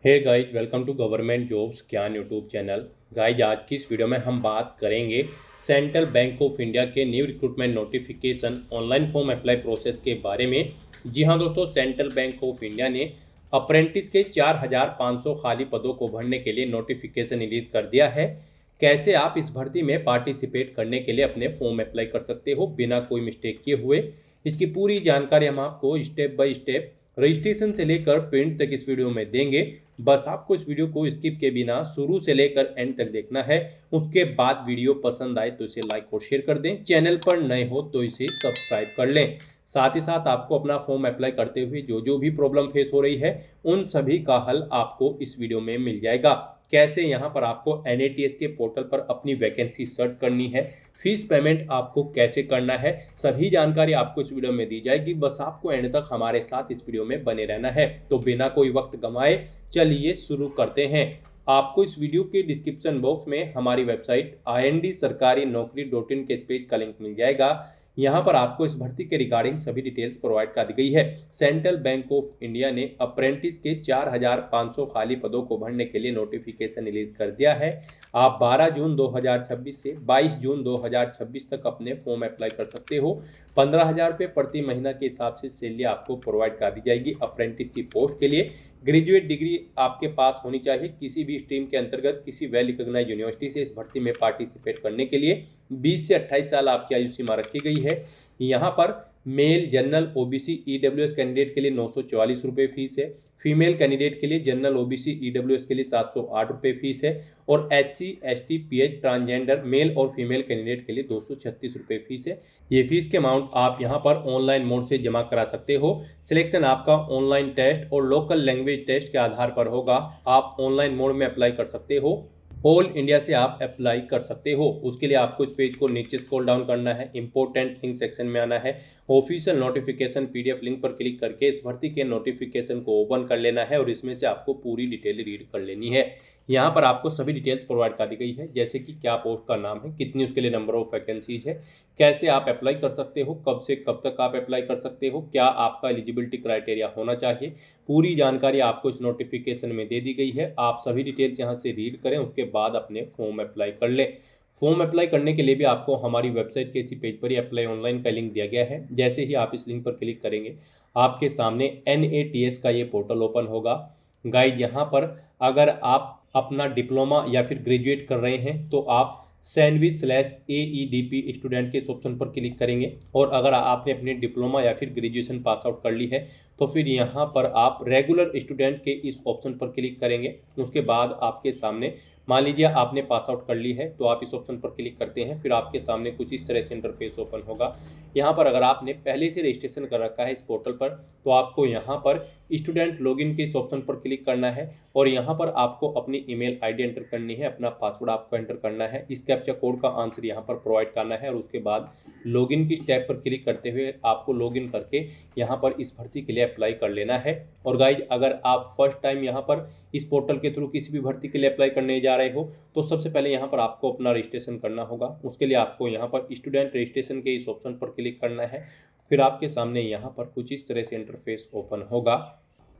Hey guys, welcome to Government Jobs Gyan YouTube channel. Guys, आज की इस वीडियो में हम बात करेंगे सेंट्रल बैंक ऑफ इंडिया के new recruitment notification online form apply process के बारे में। जी हाँ दोस्तों, सेंट्रल बैंक ऑफ इंडिया ने अप्रेंटिस के 4,500 खाली पदों को भरने के लिए नोटिफिकेशन रिलीज कर दिया है। कैसे आप इस भर्ती में पार्टिसिपेट करने के लिए अपने फॉर्म अप्लाई कर सकते हो बिना कोई मिस्टेक किए हुए, इसकी पूरी जानकारी हम आपको स्टेप बाय स्टेप रजिस्ट्रेशन से लेकर प्रिंट तक इस वीडियो में देंगे। बस आपको इस वीडियो को स्किप के बिना शुरू से लेकर एंड तक देखना है। उसके बाद वीडियो पसंद आए तो इसे लाइक और शेयर कर दें। चैनल पर नए हो तो इसे सब्सक्राइब कर लें। साथ ही साथ आपको अपना फॉर्म अप्लाई करते हुए जो जो भी प्रॉब्लम फेस हो रही है उन सभी का हल आपको इस वीडियो में मिल जाएगा। कैसे यहाँ पर आपको NATS के पोर्टल पर अपनी वैकेंसी सर्च करनी है, फीस पेमेंट आपको कैसे करना है, सभी जानकारी आपको इस वीडियो में दी जाएगी। बस आपको एंड तक हमारे साथ इस वीडियो में बने रहना है। तो बिना कोई वक्त गंवाए चलिए शुरू करते हैं। आपको इस वीडियो के डिस्क्रिप्शन बॉक्स में हमारी वेबसाइट IND-sarkari-naukri.in के इस पेज का लिंक मिल जाएगा। यहाँ पर आपको इस भर्ती के रिगार्डिंग सभी डिटेल्स प्रोवाइड कर दी गई है। सेंट्रल बैंक ऑफ इंडिया ने अप्रेंटिस के 4,500 खाली पदों को भरने के लिए नोटिफिकेशन रिलीज कर दिया है। आप 12 जून 2026 से 22 जून 2026 तक अपने फॉर्म अप्लाई कर सकते हो। 15,000 रुपये प्रति महीना के हिसाब से सैलरी आपको प्रोवाइड कर दी जाएगी। अप्रेंटिस की पोस्ट के लिए ग्रेजुएट डिग्री आपके पास होनी चाहिए। किसी भी स्ट्रीम के अंतर्गत किसी वेल रिकॉग्नाइज्ड यूनिवर्सिटी से इस भर्ती में पार्टिसिपेट करने के लिए 20 से 28 साल आपकी आयु सीमा रखी गई है। यहाँ पर male general OBC EWS candidate के लिए 944 रुपये फीस है। फीमेल कैंडिडेट के लिए जनरल OBC EWS के लिए 708 रुपये फीस है। और SC ST PH transgender male और फीमेल कैंडिडेट के लिए 236 रुपये फीस है। ये फीस के अमाउंट आप यहाँ पर ऑनलाइन मोड से जमा करा सकते हो। सिलेक्शन आपका ऑनलाइन टेस्ट और लोकल लैंग्वेज टेस्ट के आधार पर होगा। आप ऑनलाइन मोड में अप्लाई कर सकते हो। ऑल इंडिया से आप अप्लाई कर सकते हो। उसके लिए आपको इस पेज को नीचे स्क्रॉल डाउन करना है, इंपॉर्टेंट थिंग सेक्शन में आना है, ऑफिशियल नोटिफिकेशन PDF लिंक पर क्लिक करके इस भर्ती के नोटिफिकेशन को ओपन कर लेना है और इसमें से आपको पूरी डिटेल रीड कर लेनी है। यहाँ पर आपको सभी डिटेल्स प्रोवाइड कर दी गई है, जैसे कि क्या पोस्ट का नाम है, कितनी उसके लिए नंबर ऑफ वैकेंसीज है, कैसे आप अप्लाई कर सकते हो, कब से कब तक आप अप्लाई कर सकते हो, क्या आपका एलिजिबिलिटी क्राइटेरिया होना चाहिए। पूरी जानकारी आपको इस नोटिफिकेशन में दे दी गई है। आप सभी डिटेल्स यहाँ से रीड करें, उसके बाद अपने फॉर्म अप्लाई कर लें। फॉर्म अप्लाई करने के लिए भी आपको हमारी वेबसाइट के इसी पेज पर ही अप्लाई ऑनलाइन का लिंक दिया गया है। जैसे ही आप इस लिंक पर क्लिक करेंगे आपके सामने NATS का ये पोर्टल ओपन होगा। गाइड, यहाँ पर अगर आप अपना डिप्लोमा या फिर ग्रेजुएट कर रहे हैं तो आप sandwich/AEDP स्टूडेंट के इस ऑप्शन पर क्लिक करेंगे। और अगर आपने अपने डिप्लोमा या फिर ग्रेजुएशन पास आउट कर ली है तो फिर यहाँ पर आप रेगुलर स्टूडेंट के इस ऑप्शन पर क्लिक करेंगे। उसके बाद आपके सामने मान लीजिए आपने पास आउट कर ली है तो आप इस ऑप्शन पर क्लिक करते हैं। फिर आपके सामने कुछ इस तरह से इंटरफेस ओपन होगा। यहाँ पर अगर आपने पहले से रजिस्ट्रेशन कर रखा है इस पोर्टल पर तो आपको यहाँ पर स्टूडेंट लॉगिन के इस ऑप्शन पर क्लिक करना है और यहाँ पर आपको अपनी ईमेल ID एंटर करनी है, अपना पासवर्ड आपको एंटर करना है, इस कैप्चा कोड का आंसर यहाँ पर प्रोवाइड करना है और उसके बाद लॉगिन की स्टेप पर क्लिक करते हुए आपको लॉगिन करके यहाँ पर इस भर्ती के लिए अप्लाई कर लेना है। और गाइज, अगर आप फर्स्ट टाइम यहाँ पर इस पोर्टल के थ्रू किसी भी भर्ती के लिए अप्लाई करने जा रहे हो तो सबसे पहले यहाँ पर आपको अपना रजिस्ट्रेशन करना होगा। उसके लिए आपको यहाँ पर स्टूडेंट रजिस्ट्रेशन के इस ऑप्शन पर क्लिक करना है। फिर आपके सामने यहाँ पर कुछ इस तरह से इंटरफेस ओपन होगा।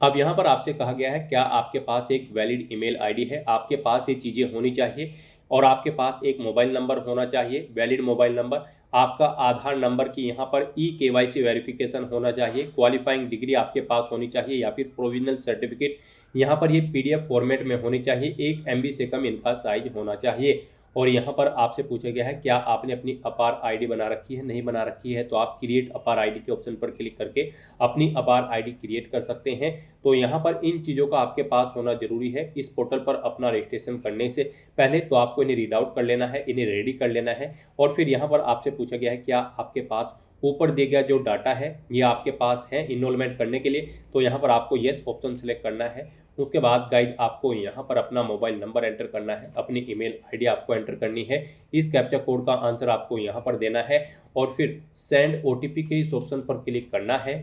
अब यहाँ पर आपसे कहा गया है क्या आपके पास एक वैलिड ईमेल ID है, आपके पास ये चीज़ें होनी चाहिए और आपके पास एक मोबाइल नंबर होना चाहिए, वैलिड मोबाइल नंबर, आपका आधार नंबर की यहाँ पर KYC वेरिफिकेशन होना चाहिए, क्वालिफाइंग डिग्री आपके पास होनी चाहिए या फिर प्रोविजनल सर्टिफिकेट यहाँ पर ये PDF फॉर्मेट में होनी चाहिए, 1 MB से कम इनका साइज होना चाहिए। और यहाँ पर आपसे पूछा गया है क्या आपने अपनी अपार ID बना रखी है, नहीं बना रखी है तो आप क्रिएट अपार ID के ऑप्शन पर क्लिक करके अपनी अपार ID क्रिएट कर सकते हैं। तो यहाँ पर इन चीज़ों का आपके पास होना जरूरी है। इस पोर्टल पर अपना रजिस्ट्रेशन करने से पहले तो आपको इन्हें रीड आउट कर लेना है, इन्हें रेडी कर लेना है। और फिर यहाँ पर आपसे पूछा गया है क्या आपके पास ऊपर दिए गया जो डाटा है ये आपके पास है इनरोलमेंट करने के लिए, तो यहाँ पर आपको येस ऑप्शन सेलेक्ट करना है। उसके बाद गाइड आपको यहाँ पर अपना मोबाइल नंबर एंटर करना है, अपनी ईमेल ID आपको एंटर करनी है, इस कैप्चा कोड का आंसर आपको यहाँ पर देना है और फिर सेंड OTP के इस ऑप्शन पर क्लिक करना है।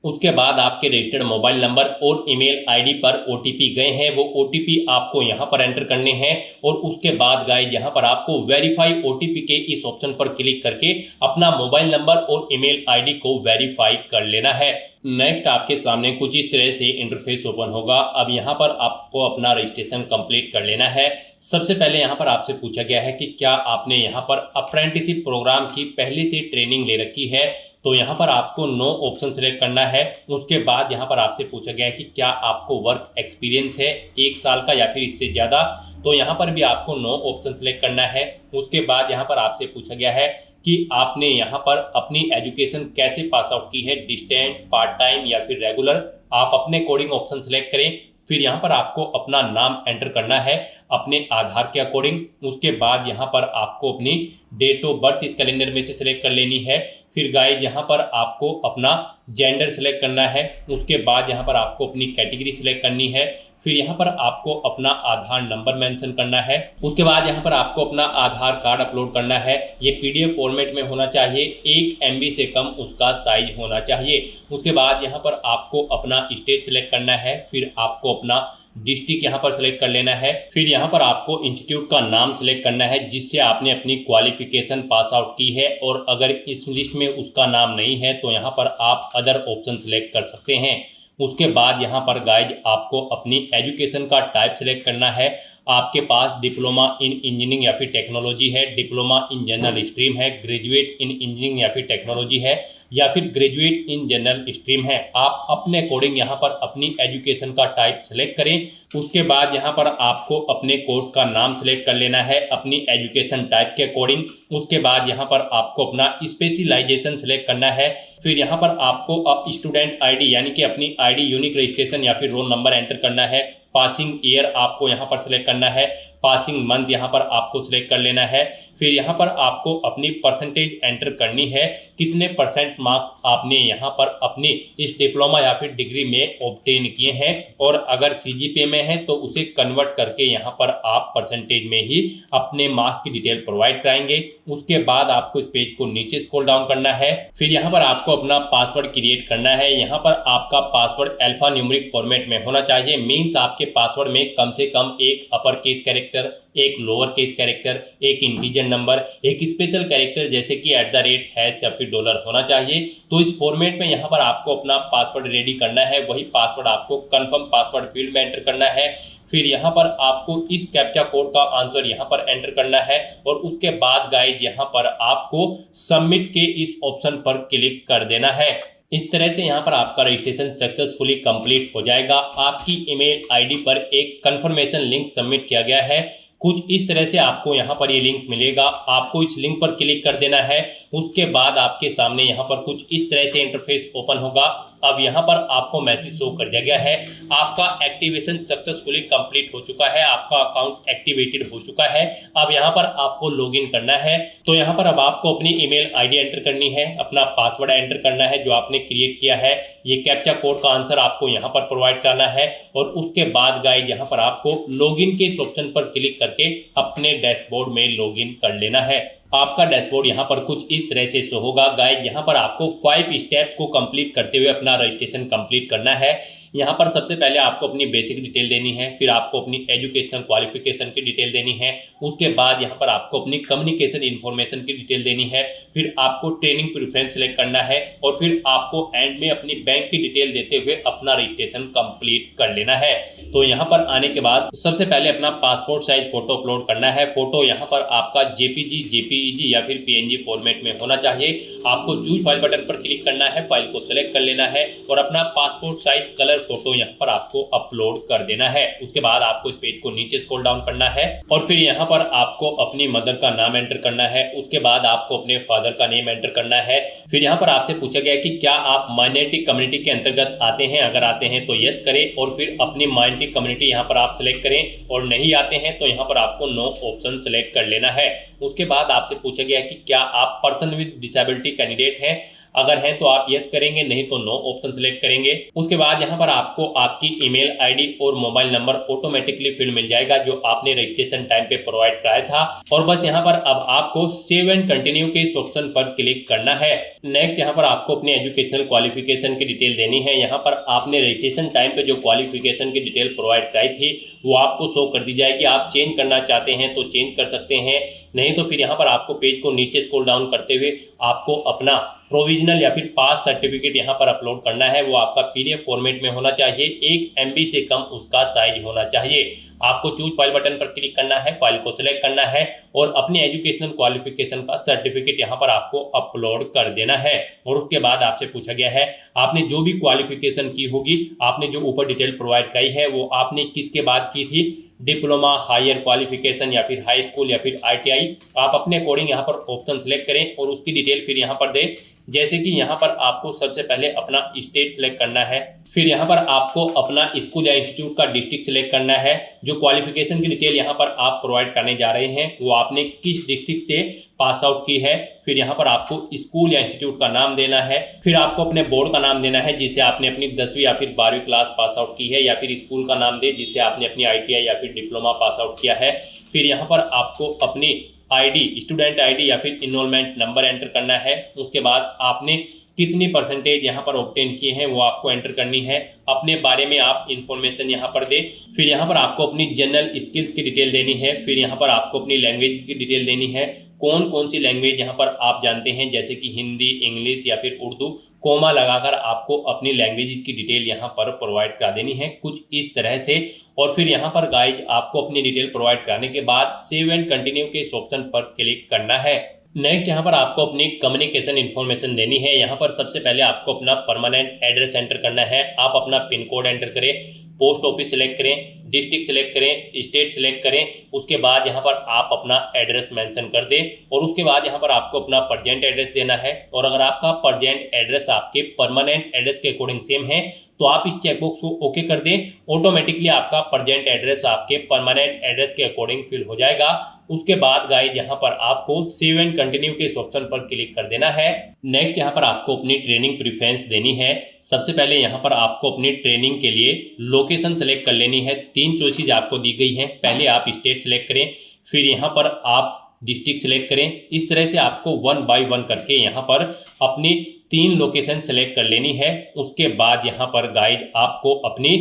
उसके बाद आपके रजिस्टर्ड मोबाइल नंबर और ईमेल ID पर OTP गए हैं, वो OTP आपको यहाँ पर एंटर करने हैं। और उसके बाद गाइज यहाँ पर आपको वेरीफाई OTP के इस ऑप्शन पर क्लिक करके अपना मोबाइल नंबर और ईमेल ID को वेरीफाई कर लेना है। नेक्स्ट आपके सामने कुछ इस तरह से इंटरफेस ओपन होगा। अब यहाँ पर आपको अपना रजिस्ट्रेशन कंप्लीट कर लेना है। सबसे पहले यहाँ पर आपसे पूछा गया है कि क्या आपने यहाँ पर अप्रेंटिसशिप प्रोग्राम की पहले से ट्रेनिंग ले रखी है, तो यहाँ पर आपको नो ऑप्शन सेलेक्ट करना है। उसके बाद यहाँ पर आपसे पूछा गया है कि क्या आपको वर्क एक्सपीरियंस है 1 साल का या फिर इससे ज़्यादा, तो यहाँ पर भी आपको नो ऑप्शन सेलेक्ट करना है। उसके बाद यहाँ पर आपसे पूछा गया है कि आपने यहाँ पर अपनी एजुकेशन कैसे पास आउट की है, डिस्टेंट, पार्ट टाइम या फिर रेगुलर, आप अपने कोडिंग ऑप्शन सेलेक्ट करें। फिर यहाँ पर आपको अपना नाम एंटर करना है अपने आधार के अकॉर्डिंग। उसके बाद यहाँ पर आपको अपनी डेट ऑफ बर्थ इस कैलेंडर में से सिलेक्ट कर लेनी है। फिर गाइस यहाँ पर आपको अपना जेंडर सिलेक्ट करना है। उसके बाद यहाँ पर आपको अपनी कैटेगरी सिलेक्ट करनी है। फिर यहाँ पर आपको अपना आधार नंबर मेंशन करना है। उसके बाद यहाँ पर आपको अपना आधार कार्ड अपलोड करना है। ये पीडीएफ फॉर्मेट में होना चाहिए, 1 MB से कम उसका साइज होना चाहिए। उसके बाद यहाँ पर आपको अपना स्टेट सिलेक्ट करना है। फिर आपको अपना डिस्ट्रिक्ट यहाँ पर सिलेक्ट कर लेना है। फिर यहाँ पर आपको इंस्टीट्यूट का नाम सिलेक्ट करना है जिससे आपने अपनी क्वालिफिकेशन पास आउट की है, और अगर इस लिस्ट में उसका नाम नहीं है तो यहाँ पर आप अदर ऑप्शन सिलेक्ट कर सकते हैं। उसके बाद यहाँ पर गाइज आपको अपनी एजुकेशन का टाइप सिलेक्ट करना है। आपके पास डिप्लोमा इन इंजीनियरिंग या फिर टेक्नोलॉजी है, डिप्लोमा इन जनरल स्ट्रीम है, ग्रेजुएट इन इंजीनियरिंग या फिर टेक्नोलॉजी है, या फिर ग्रेजुएट इन जनरल स्ट्रीम है। आप अपने अकॉर्डिंग यहाँ पर अपनी एजुकेशन का टाइप सेलेक्ट करें। उसके बाद यहाँ पर आपको अपने कोर्स का नाम सेलेक्ट कर लेना है अपनी एजुकेशन टाइप के अकॉर्डिंग। उसके बाद यहाँ पर आपको अपना स्पेशलाइजेशन सेलेक्ट करना है। फिर यहाँ पर आपको स्टूडेंट आईडी यानी कि अपनी आईडी यूनिक रजिस्ट्रेशन या फिर रोल नंबर एंटर करना है। पासिंग ईयर आपको यहाँ पर सिलेक्ट करना है। पासिंग मंथ यहाँ पर आपको सिलेक्ट कर लेना है। फिर यहाँ पर आपको अपनी परसेंटेज एंटर करनी है, कितने परसेंट मार्क्स आपने यहाँ पर अपनी इस डिप्लोमा या फिर डिग्री में ऑब्टेन किए हैं, और अगर सीजीपीए में है तो उसे कन्वर्ट करके यहाँ पर आप परसेंटेज में ही अपने मार्क्स की डिटेल प्रोवाइड कराएंगे। उसके बाद आपको इस पेज को नीचे स्क्रॉल डाउन करना है। फिर यहाँ पर आपको अपना पासवर्ड क्रिएट करना है। यहाँ पर आपका पासवर्ड अल्फा न्यूमेरिक फॉर्मेट में होना चाहिए। मीन्स आपके पासवर्ड में कम से कम एक अपर केस कैरेक्टर, एक लोअर केस कैरेक्टर, एक इंटीजर नंबर, एक स्पेशल कैरेक्टर जैसे कि @ या फिर $, होना चाहिए। तो इस फॉर्मेट में यहाँ पर आपको अपना पासवर्ड रेडी करना है। वही पासवर्ड आपको कंफर्म पासवर्ड फील्ड में एंटर करना है। फिर यहाँ पर आपको इस कैप्चा कोड का आंसर यहाँ पर एंटर करना है, और उसके बाद गाइज यहाँ पर आपको सबमिट के इस ऑप्शन पर क्लिक कर देना है। इस तरह से यहाँ पर आपका रजिस्ट्रेशन सक्सेसफुली कंप्लीट हो जाएगा। आपकी ईमेल आईडी पर एक कंफर्मेशन लिंक सबमिट किया गया है। कुछ इस तरह से आपको यहाँ पर ये लिंक मिलेगा, आपको इस लिंक पर क्लिक कर देना है। उसके बाद आपके सामने यहाँ पर कुछ इस तरह से इंटरफेस ओपन होगा। अब यहाँ पर आपको मैसेज शो कर दिया गया है, आपका एक्टिवेशन सक्सेसफुली कंप्लीट हो चुका है, आपका अकाउंट एक्टिवेटेड हो चुका है। अब यहाँ पर आपको लॉगिन करना है। तो यहाँ पर अब आपको अपनी ईमेल आईडी एंटर करनी है, अपना पासवर्ड एंटर करना है जो आपने क्रिएट किया है। ये कैप्चा कोड का आंसर आपको यहाँ पर प्रोवाइड करना है, और उसके बाद गाइज यहाँ पर आपको लॉगिन के इस ऑप्शन पर क्लिक करके अपने डैशबोर्ड में लॉगिन कर लेना है। आपका डैशबोर्ड यहाँ पर कुछ इस तरह से शो होगा। गाइज यहाँ पर आपको 5 स्टेप्स को कंप्लीट करते हुए अपना रजिस्ट्रेशन कंप्लीट करना है। यहाँ पर सबसे पहले आपको अपनी बेसिक डिटेल देनी है, फिर आपको अपनी एजुकेशनल क्वालिफिकेशन की डिटेल देनी है। उसके बाद यहाँ पर आपको अपनी कम्युनिकेशन इन्फॉर्मेशन की डिटेल देनी है। फिर आपको ट्रेनिंग प्रेफरेंस सेलेक्ट करना है, और फिर आपको एंड में अपनी बैंक की डिटेल देते हुए अपना रजिस्ट्रेशन कंप्लीट कर लेना है। तो यहाँ पर आने के बाद सबसे पहले अपना पासपोर्ट साइज फोटो अपलोड करना है। फोटो यहाँ पर आपका जेपीजी, जेपीईजी या फिर पीएनजी फॉर्मेट में होना चाहिए। आपको चूज फाइल बटन पर क्लिक करना है, फाइल को सिलेक्ट कर लेना है, और अपना पासपोर्ट साइज कलर फोटो यहाँ पर आपको अपलोड कर देना है। उसके बाद आपको इस पेज को नीचे स्क्रॉल डाउन करना है, और फिर यहाँ पर आपको अपनी मदर का नाम एंटर करना है। उसके बाद आपको अपने फादर का नेम एंटर करना है। फिर यहाँ पर आपसे पूछा गया कि क्या आप माइनॉरिटी कम्युनिटी के अंतर्गत आते हैं, अगर आते हैं तो यस करें, और फिर अपनी माइनॉरिटी कम्युनिटी यहाँ पर आप सिलेक्ट करें, और नहीं आते हैं तो यहाँ पर आपको नो ऑप्शन सिलेक्ट कर लेना है। उसके बाद आपसे पूछा गया कि क्या आप पर्सन विद डिसेबिलिटी कैंडिडेट हैं, अगर हैं तो आप यस करेंगे, नहीं तो नो ऑप्शन सिलेक्ट करेंगे। उसके बाद यहाँ पर आपको आपकी ईमेल आईडी और मोबाइल नंबर ऑटोमेटिकली फील्ड मिल जाएगा जो आपने रजिस्ट्रेशन टाइम पे प्रोवाइड कराया था, और बस यहाँ पर अब आपको सेव एंड कंटिन्यू के इस ऑप्शन पर क्लिक करना है। नेक्स्ट यहाँ पर आपको अपनी एजुकेशनल क्वालिफिकेशन की डिटेल देनी है। यहाँ पर आपने रजिस्ट्रेशन टाइम पे जो क्वालिफिकेशन की डिटेल प्रोवाइड कराई थी वो आपको शो कर दी जाएगी। आप चेंज करना चाहते हैं तो चेंज कर सकते हैं, नहीं तो फिर यहाँ पर आपको पेज को नीचे स्क्रॉल डाउन करते हुए आपको अपना प्रोविजनल या फिर पास सर्टिफिकेट यहाँ पर अपलोड करना है, वो आपका PDF फॉर्मेट में होना चाहिए, 1 MB से कम उसका साइज होना चाहिए। आपको चूज फाइल बटन पर क्लिक करना है, फाइल को सिलेक्ट करना है और अपने एजुकेशनल क्वालिफिकेशन का सर्टिफिकेट यहाँ पर आपको अपलोड कर देना है। और उसके बाद आपसे पूछा गया है आपने जो भी क्वालिफिकेशन की होगी, आपने जो ऊपर डिटेल प्रोवाइड कराई है वो आपने किसके बाद की थी, डिप्लोमा, हायर क्वालिफिकेशन या फिर हाई स्कूल या फिर ITI। आप अपने अकॉर्डिंग यहाँ पर ऑप्शन सेलेक्ट करें और उसकी डिटेल फिर यहाँ पर दें। जैसे कि यहाँ पर आपको सबसे पहले अपना स्टेट सेलेक्ट करना है, फिर यहाँ पर आपको अपना स्कूल या इंस्टीट्यूट का डिस्ट्रिक्ट सेलेक्ट करना है। जो क्वालिफिकेशन की डिटेल यहाँ पर आप प्रोवाइड करने जा रहे हैं वो आपने किस डिस्ट्रिक्ट से पास आउट की है, फिर यहाँ पर आपको स्कूल या इंस्टीट्यूट का नाम देना है, फिर आपको अपने बोर्ड का नाम देना है जिससे आपने अपनी 10वीं या फिर 12वीं क्लास पास आउट की है, या फिर स्कूल का नाम दे जिससे आपने अपनी ITI या फिर डिप्लोमा पास आउट किया है। फिर यहाँ पर आपको अपनी ID, स्टूडेंट ID या फिर इनरोलमेंट नंबर एंटर करना है। उसके बाद आपने कितनी परसेंटेज यहाँ पर ऑब्टेन किए हैं वो आपको एंटर करनी है। अपने बारे में आप इंफॉर्मेशन यहाँ पर दें। फिर यहाँ पर आपको अपनी जनरल स्किल्स की डिटेल देनी है। फिर यहाँ पर आपको अपनी लैंग्वेज की डिटेल देनी है, कौन कौन सी लैंग्वेज यहाँ पर आप जानते हैं, जैसे कि हिंदी, इंग्लिश या फिर उर्दू। कोमा लगाकर आपको अपनी लैंग्वेज की डिटेल यहाँ पर प्रोवाइड करा देनी है कुछ इस तरह से। और फिर यहाँ पर गाइज आपको अपनी डिटेल प्रोवाइड कराने के बाद सेव एंड कंटिन्यू के इस ऑप्शन पर क्लिक करना है। नेक्स्ट यहाँ पर आपको अपनी कम्युनिकेशन इन्फॉर्मेशन देनी है। यहाँ पर सबसे पहले आपको अपना परमानेंट एड्रेस एंटर करना है। आप अपना पिन कोड एंटर करें, पोस्ट ऑफिस सेलेक्ट करें, डिस्ट्रिक्ट सेलेक्ट करें, स्टेट सेलेक्ट करें। उसके बाद यहाँ पर आप अपना एड्रेस मेंशन कर दें और उसके बाद यहाँ पर आपको अपना प्रेजेंट एड्रेस देना है। और अगर आपका प्रेजेंट एड्रेस आपके परमानेंट एड्रेस के अकॉर्डिंग सेम है तो आप इस चेकबॉक्स को ओके कर दें। ऑटोमेटिकली आपका प्रेजेंट एड्रेस आपके परमानेंट एड्रेस के अकॉर्डिंग फिल हो जाएगा। उसके बाद गाइस यहाँ पर आपको सेव एंड कंटिन्यू के इस ऑप्शन पर क्लिक कर देना है। नेक्स्ट यहाँ पर आपको अपनी ट्रेनिंग प्रेफरेंस देनी है। सबसे पहले यहाँ पर आपको अपनी ट्रेनिंग के लिए लोकेशन सेलेक्ट कर लेनी है। 3 चॉइसेस आपको दी गई हैं। पहले आप स्टेट सेलेक्ट करें, फिर यहाँ पर आप डिस्ट्रिक्ट सेलेक्ट करें। इस तरह से आपको 1 बाय 1 करके यहाँ पर अपनी 3 लोकेशन सेलेक्ट कर लेनी है। उसके बाद यहाँ पर गाइड आपको अपनी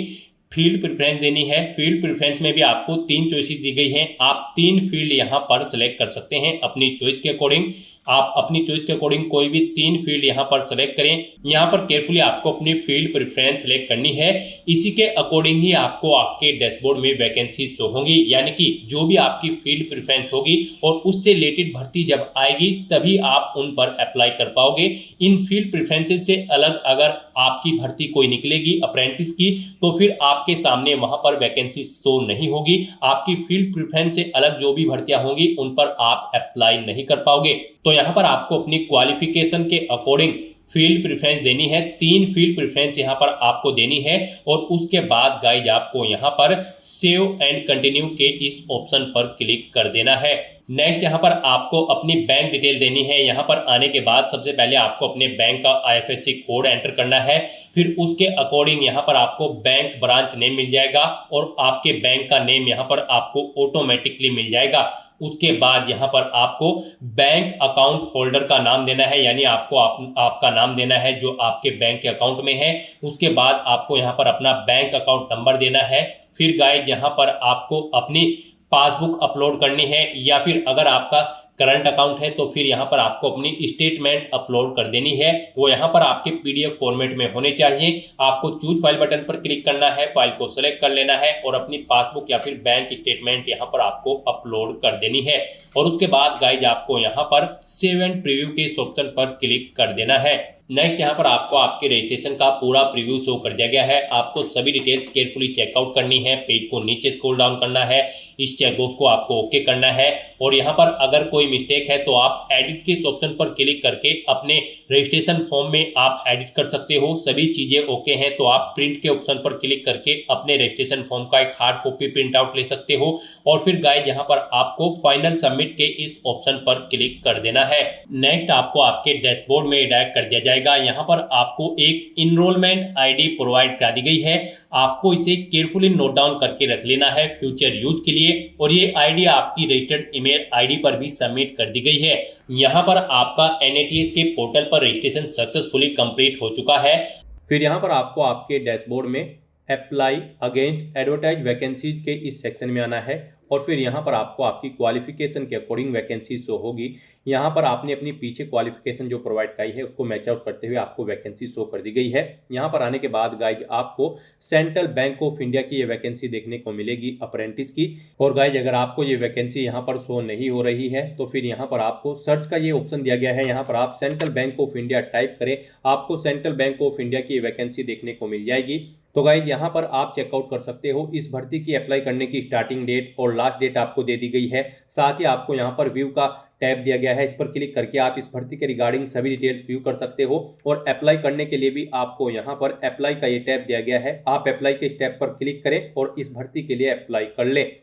फील्ड प्रेफरेंस देनी है। फील्ड प्रेफरेंस में भी आपको 3 चॉइसेस दी गई हैं। आप 3 फील्ड यहाँ पर सेलेक्ट कर सकते हैं अपनी चॉइस के अकॉर्डिंग। आप अपनी चॉइस के अकॉर्डिंग कोई भी 3 फील्ड यहाँ पर सेलेक्ट करें। यहाँ पर केयरफुली आपको अपनी फील्ड प्रेफरेंस सेलेक्ट करनी है। इसी के अकॉर्डिंग ही आपको आपके डैशबोर्ड में वैकेंसी शो होंगी, यानी कि जो भी आपकी फील्ड प्रेफरेंस होगी और उससे रिलेटेड भर्ती जब आएगी तभी आप उन पर अप्लाई कर पाओगे। इन फील्ड प्रेफरेंसेस से अलग अगर आपकी भर्ती कोई निकलेगी अप्रेंटिस की तो फिर आपके सामने वहां पर वैकेंसी शो नहीं होगी। आपकी फील्ड प्रेफरेंस से अलग जो भी भर्तियां होंगी उन पर आप अप्लाई नहीं कर पाओगे। तो यहाँ पर आपको अपनी क्वालिफिकेशन के अकॉर्डिंग फील्ड प्रेफरेंस देनी है। 3 फील्ड प्रेफरेंस यहाँ पर आपको देनी है और उसके बाद गाइज आपको यहाँ पर सेव एंड कंटिन्यू के इस ऑप्शन पर क्लिक कर देना है। नेक्स्ट यहाँ पर आपको अपनी बैंक डिटेल देनी है। यहाँ पर आने के बाद सबसे पहले आपको अपने बैंक का IFSC कोड एंटर करना है। फिर उसके अकॉर्डिंग यहाँ पर आपको बैंक ब्रांच नेम मिल जाएगा और आपके बैंक का नेम यहाँ पर आपको ऑटोमेटिकली मिल जाएगा। उसके बाद यहाँ पर आपको बैंक अकाउंट होल्डर का नाम देना है, यानी आपको आपका नाम देना है जो आपके बैंक के अकाउंट में है। उसके बाद आपको यहाँ पर अपना बैंक अकाउंट नंबर देना है। फिर गाइज यहाँ पर आपको अपनी पासबुक अपलोड करनी है, या फिर अगर आपका करंट अकाउंट है तो फिर यहाँ पर आपको अपनी स्टेटमेंट अपलोड कर देनी है। वो यहाँ पर आपके PDF फॉर्मेट में होने चाहिए। आपको चूज फाइल बटन पर क्लिक करना है, फाइल को सेलेक्ट कर लेना है और अपनी पासबुक या फिर बैंक स्टेटमेंट यहाँ पर आपको अपलोड कर देनी है। और उसके बाद गाइज आपको यहाँ पर सेव एंड प्रीव्यू के इस ऑप्शन पर क्लिक कर देना है। नेक्स्ट यहाँ पर आपको आपके रजिस्ट्रेशन का पूरा प्रीव्यू शो कर दिया गया है। आपको सभी डिटेल्स केयरफुली चेकआउट करनी है। पेज को नीचे स्क्रॉल डाउन करना है, इस चेकबॉक्स को आपको ओके करना है और यहाँ पर अगर कोई मिस्टेक है तो आप एडिट के इस ऑप्शन पर क्लिक करके अपने रजिस्ट्रेशन फॉर्म में आप एडिट कर सकते हो। सभी चीजें ओके हैं तो आप प्रिंट के ऑप्शन पर क्लिक करके अपने रजिस्ट्रेशन फॉर्म का एक हार्ड कॉपी प्रिंट आउट ले सकते हो। और फिर गाइज यहाँ पर आपको फाइनल सबमिट के इस ऑप्शन पर क्लिक कर देना है। नेक्स्ट आपको आपके डैशबोर्ड में डायरेक्ट कर दिया जाएगा। यहाँ पर आपको एक इनरोलमेंट ID प्रोवाइड करा दी गई है। आपको इसे केयरफुली नोट डाउन करके रख लेना है फ्यूचर यूज के लिए। और ये ID आपकी रजिस्टर्ड ईमेल ID पर भी सबमिट कर दी गई है। यहाँ पर आपका NATS के पोर्टल पर रजिस्ट्रेशन सक्सेसफुली कंप्लीट हो चुका है। फिर यहाँ पर आपको आपके डैशबोर्ड में अप्लाई अगेंस्ट एडवर्टाइज वैकेंसीज के इस सेक्शन में आना है और फिर यहाँ पर आपको आपकी क्वालिफिकेशन के अकॉर्डिंग वैकेंसी शो होगी। यहाँ पर आपने अपनी पीछे क्वालिफिकेशन जो प्रोवाइड कराई है उसको मैच आउट करते हुए आपको वैकेंसी शो कर दी गई है। यहाँ पर आने के बाद गाइज आपको सेंट्रल बैंक ऑफ इंडिया की ये वैकेंसी देखने को मिलेगी अप्रेंटिस की। और गाइज अगर आपको ये वैकेंसी यहाँ पर शो नहीं हो रही है तो फिर यहाँ पर आपको सर्च का ये ऑप्शन दिया गया है, यहाँ पर आप central Bank of India type करें, आपको सेंट्रल बैंक ऑफ इंडिया की वैकेंसी देखने को मिल जाएगी। तो गाइज यहाँ पर आप चेकआउट कर सकते हो। इस भर्ती की अप्लाई करने की स्टार्टिंग डेट और लास्ट डेट आपको दे दी गई है। साथ ही आपको यहाँ पर व्यू का टैब दिया गया है, इस पर क्लिक करके आप इस भर्ती के रिगार्डिंग सभी डिटेल्स व्यू कर सकते हो। और अप्लाई करने के लिए भी आपको यहाँ पर अप्लाई का ये टैब दिया गया है, आप अप्लाई के स्टेप पर क्लिक करें और इस भर्ती के लिए अप्लाई कर लें।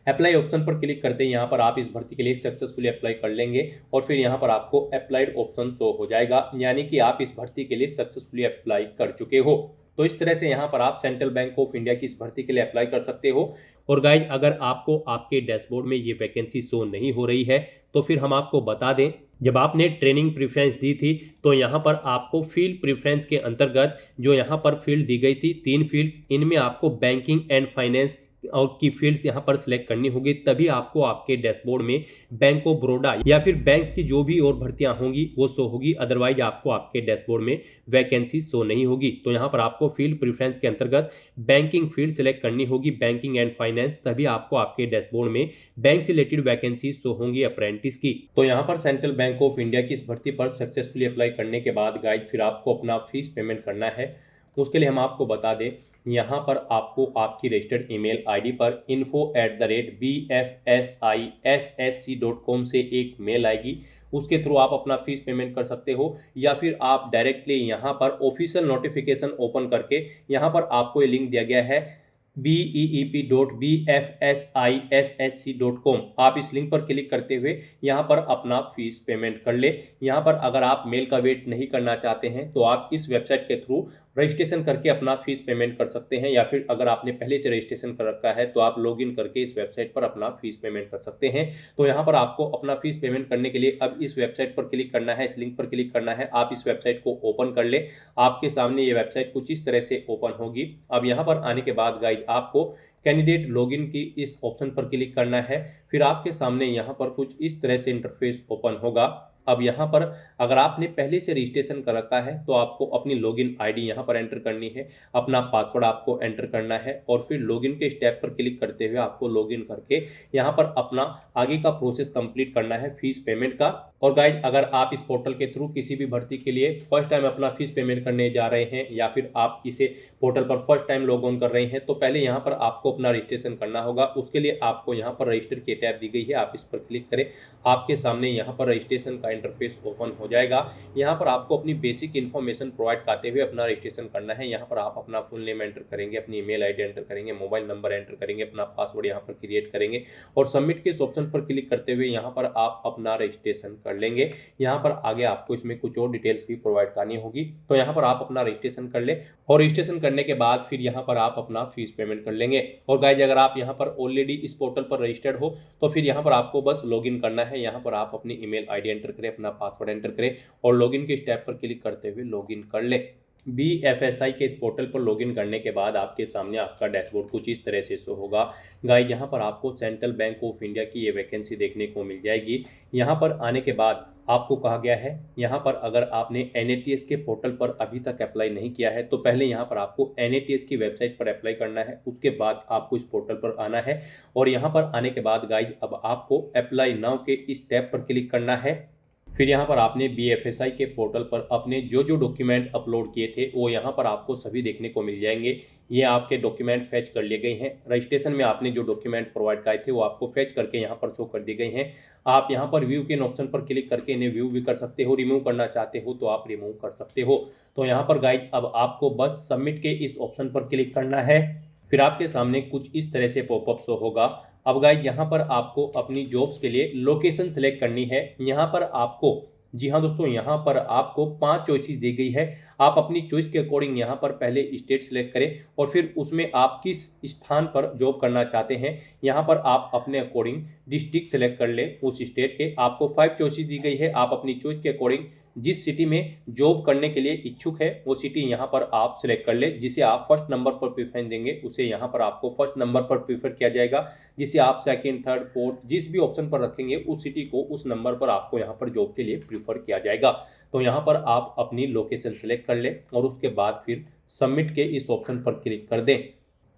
अप्लाई ऑप्शन पर क्लिक करते ही यहाँ पर आप इस भर्ती के लिए सक्सेसफुली अप्लाई कर लेंगे और फिर यहाँ पर आपको अप्लाइड ऑप्शन शो हो जाएगा, यानी कि आप इस भर्ती के लिए सक्सेसफुली अप्लाई कर चुके हो। तो इस तरह से यहाँ पर आप सेंट्रल बैंक ऑफ इंडिया की इस भर्ती के लिए अप्लाई कर सकते हो। और गाइज अगर आपको आपके डैशबोर्ड में ये वैकेंसी शो नहीं हो रही है तो फिर हम आपको बता दें, जब आपने ट्रेनिंग प्रेफरेंस दी थी तो यहाँ पर आपको फील्ड प्रेफरेंस के अंतर्गत जो यहाँ पर फील्ड दी गई थी 3 फील्ड्स, इनमें आपको बैंकिंग एंड फाइनेंस और की फील्ड्स यहाँ पर सिलेक्ट करनी होगी, तभी आपको आपके डैशबोर्ड में बैंक ऑफ बड़ौदा या फिर बैंक की जो भी और भर्तियां होंगी वो शो होगी, अदरवाइज आपको आपके डैशबोर्ड में वैकेंसी शो नहीं होगी। तो यहाँ पर आपको फील्ड प्रेफरेंस के अंतर्गत बैंकिंग फील्ड सिलेक्ट करनी होगी, बैंकिंग एंड फाइनेंस, तभी आपको आपके डैशबोर्ड में बैंक से रिलेटेड वैकेंसी शो होंगी अप्रेंटिस की। तो यहाँ पर सेंट्रल बैंक ऑफ इंडिया की इस भर्ती पर सक्सेसफुली अप्लाई करने के बाद गाइज फिर आपको अपना फीस पेमेंट करना है। उसके लिए हम आपको बता दें, यहाँ पर आपको आपकी रजिस्टर्ड ईमेल आईडी पर info@bfsissc.com से एक मेल आएगी, उसके थ्रू आप अपना फीस पेमेंट कर सकते हो या फिर आप डायरेक्टली यहाँ पर ऑफिशियल नोटिफिकेशन ओपन करके यहाँ पर आपको ये लिंक दिया गया है beep.bfsissc.com, आप इस लिंक पर क्लिक करते हुए यहाँ पर अपना फीस पेमेंट कर ले। यहाँ पर अगर आप मेल का वेट नहीं करना चाहते हैं तो आप इस वेबसाइट के थ्रू रजिस्ट्रेशन करके अपना फीस पेमेंट कर सकते हैं, या फिर अगर आपने पहले से रजिस्ट्रेशन कर रखा है तो आप लॉगिन करके इस वेबसाइट पर अपना फीस पेमेंट कर सकते हैं। तो यहाँ पर आपको अपना फीस पेमेंट करने के लिए अब इस वेबसाइट पर क्लिक करना है, इस लिंक पर क्लिक करना है, आप इस वेबसाइट को ओपन कर ले। आपके सामने ये वेबसाइट कुछ इस तरह से ओपन होगी। अब यहाँ पर आने के बाद गाइड आपको कैंडिडेट लॉगिन की इस ऑप्शन पर क्लिक करना है, फिर आपके सामने यहाँ पर कुछ इस तरह से इंटरफेस ओपन होगा। अब यहाँ पर अगर आपने पहले से रजिस्ट्रेशन कर रखा है तो आपको अपनी लॉगिन आईडी यहाँ पर एंटर करनी है, अपना पासवर्ड आपको एंटर करना है और फिर लॉगिन के स्टेप पर क्लिक करते हुए आपको लॉगिन करके यहाँ पर अपना आगे का प्रोसेस कंप्लीट करना है फीस पेमेंट का। और गाइज अगर आप इस पोर्टल के थ्रू किसी भी भर्ती के लिए फर्स्ट टाइम अपना फीस पेमेंट करने जा रहे हैं या फिर आप इसे पोर्टल पर फर्स्ट टाइम लॉग ऑन कर रहे हैं तो पहले यहाँ पर आपको अपना रजिस्ट्रेशन करना होगा। उसके लिए आपको यहाँ पर रजिस्टर की टैब दी गई है, आप इस पर क्लिक करें, आपके सामने यहाँ पर रजिस्ट्रेशन का इंटरफेस ओपन हो जाएगा। यहाँ पर आपको अपनी बेसिक इन्फॉर्मेशन प्रोवाइड करते हुए अपना रजिस्ट्रेशन करना है। यहाँ पर आप अपना फुल नेम एंटर करेंगे, अपनी ईमेल आईडी एंटर करेंगे, मोबाइल नंबर एंटर करेंगे, अपना पासवर्ड यहाँ पर क्रिएट करेंगे और सबमिट के इस ऑप्शन पर क्लिक करते हुए यहाँ पर आप अपना रजिस्ट्रेशन कर लेंगे। यहाँ पर आगे आपको इसमें कुछ और डिटेल्स भी प्रोवाइड करनी होगी, तो यहाँ पर आप अपना रजिस्ट्रेशन कर ले और रजिस्ट्रेशन करने के बाद फिर यहाँ पर आप अपना फीस पेमेंट कर लेंगे। और गाइज अगर आप यहाँ पर ऑलरेडी इस पोर्टल पर रजिस्टर्ड हो तो फिर यहाँ पर आपको बस लॉगिन करना है। यहाँ पर आप अपनी ईमेल आईडी एंटर करें, अपना पासवर्ड एंटर करें और लॉगिन के स्टेप पर क्लिक करते हुए लॉगिन कर ले। BFSI के इस पोर्टल पर लॉगिन करने के बाद आपके सामने आपका डैशबोर्ड कुछ इस तरह से शो होगा। गाइस यहाँ पर आपको सेंट्रल बैंक ऑफ इंडिया की ये वैकेंसी देखने को मिल जाएगी। यहाँ पर आने के बाद आपको कहा गया है, यहाँ पर अगर आपने NATS के पोर्टल पर अभी तक अप्लाई नहीं किया है तो पहले यहाँ पर आपको NATS की वेबसाइट पर अप्लाई करना है, उसके बाद आपको इस पोर्टल पर आना है और यहाँ पर आने के बाद गाइस अब आपको अप्लाई नाउ के इस टैब पर क्लिक करना है। फिर यहाँ पर आपने BFSI के पोर्टल पर अपने जो जो डॉक्यूमेंट अपलोड किए थे वो यहाँ पर आपको सभी देखने को मिल जाएंगे। ये आपके डॉक्यूमेंट फैच कर लिए गए हैं। रजिस्ट्रेशन में आपने जो डॉक्यूमेंट प्रोवाइड कराए थे वो आपको फैच करके यहाँ पर शो कर दिए गए हैं। आप यहाँ पर व्यू के ऑप्शन पर क्लिक करके इन्हें व्यू भी कर सकते हो, रिमूव करना चाहते हो तो आप रिमूव कर सकते हो। तो यहाँ पर गाइज अब आपको बस सबमिट के इस ऑप्शन पर क्लिक करना है, फिर आपके सामने कुछ इस तरह से पॉपअप शो होगा। अब गाइज यहाँ पर आपको अपनी जॉब्स के लिए लोकेशन सेलेक्ट करनी है। यहाँ पर आपको, जी हाँ दोस्तों, यहाँ पर आपको 5 चॉइसेस दी गई है। आप अपनी चॉइस के अकॉर्डिंग यहाँ पर पहले स्टेट सेलेक्ट करें और फिर उसमें आप किस स्थान पर जॉब करना चाहते हैं यहाँ पर आप अपने अकॉर्डिंग डिस्ट्रिक्ट सेलेक्ट कर ले। उस स्टेट के आपको 5 चॉइसेस दी गई है, आप अपनी चॉइस के अकॉर्डिंग जिस सिटी में जॉब करने के लिए इच्छुक है वो सिटी यहाँ पर आप सिलेक्ट कर ले। जिसे आप फर्स्ट नंबर पर प्रेफरेंस देंगे उसे यहाँ पर आपको फर्स्ट नंबर पर प्रीफर किया जाएगा। जिसे आप सेकंड, थर्ड, फोर्थ जिस भी ऑप्शन पर रखेंगे उस सिटी को उस नंबर पर आपको यहाँ पर जॉब के लिए प्रीफर किया जाएगा। तो यहाँ पर आप अपनी लोकेशन सेलेक्ट कर ले और उसके बाद फिर सबमिट के इस ऑप्शन पर क्लिक कर दें।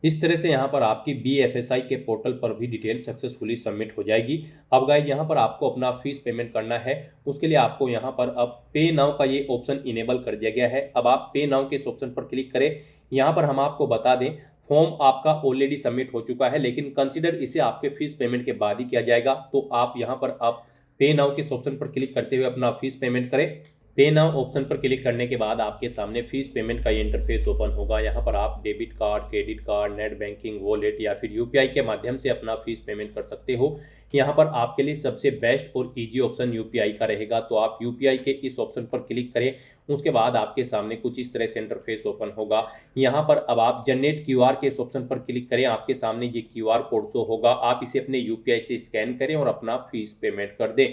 इस तरह से यहाँ पर आपकी BFSI के पोर्टल पर भी डिटेल सक्सेसफुली सबमिट हो जाएगी। अब गाइस यहाँ पर आपको अपना फीस पेमेंट करना है, उसके लिए आपको यहाँ पर अब पे नाउ का ये ऑप्शन इनेबल कर दिया गया है। अब आप पे नाउ के इस ऑप्शन पर क्लिक करें। यहाँ पर हम आपको बता दें फॉर्म आपका ऑलरेडी सबमिट हो चुका है, लेकिन कंसिडर इसे आपके फीस पेमेंट के बाद ही किया जाएगा। तो आप यहाँ पर आप पे नाउ के इस ऑप्शन पर क्लिक करते हुए अपना फीस पेमेंट करें। पे नाउ ऑप्शन पर क्लिक करने के बाद आपके सामने फीस पेमेंट का ये इंटरफेस ओपन होगा। यहाँ पर आप debit card, credit card, net banking, wallet या फिर UPI के माध्यम से अपना फीस पेमेंट कर सकते हो। यहाँ पर आपके लिए सबसे बेस्ट और इजी ऑप्शन UPI का रहेगा। तो आप UPI के इस ऑप्शन पर क्लिक करें। उसके बाद आपके सामने कुछ इस तरह से इंटरफेस ओपन होगा। यहाँ पर अब आप जनरेट QR के इस ऑप्शन पर क्लिक करें। आपके सामने ये QR कोड शो होगा, आप इसे अपने UPI से स्कैन करें और अपना फीस पेमेंट कर दें।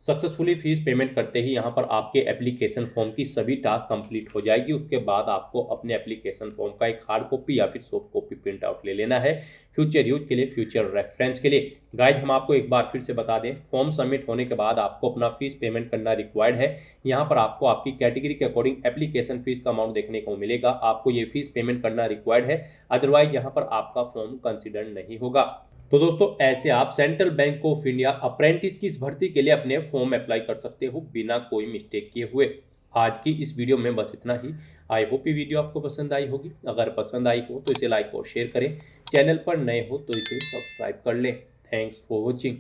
सक्सेसफुली फीस पेमेंट करते ही यहाँ पर आपके एप्लीकेशन फॉर्म की सभी टास्क कंप्लीट हो जाएगी। उसके बाद आपको अपने एप्लीकेशन फॉर्म का एक हार्ड कॉपी या फिर सॉफ्ट कॉपी प्रिंट आउट ले लेना है फ्यूचर यूज के लिए, फ्यूचर रेफरेंस के लिए। गाइड हम आपको एक बार फिर से बता दें, फॉर्म सबमिट होने के बाद आपको अपना फीस पेमेंट करना रिक्वायर्ड है। यहाँ पर आपको आपकी कैटेगरी के अकॉर्डिंग एप्लीकेशन फीस का अमाउंट देखने को मिलेगा। आपको ये फीस पेमेंट करना रिक्वायर्ड है, अदरवाइज यहाँ पर आपका फॉर्म कंसिडर नहीं होगा। तो दोस्तों ऐसे आप central Bank of India apprentice की इस भर्ती के लिए अपने फॉर्म अप्लाई कर सकते हो बिना कोई मिस्टेक किए हुए। आज की इस वीडियो में बस इतना ही। आई होप ये वीडियो आपको पसंद आई होगी। अगर पसंद आई हो तो इसे लाइक और शेयर करें। चैनल पर नए हो तो इसे सब्सक्राइब कर लें। Thanks for watching.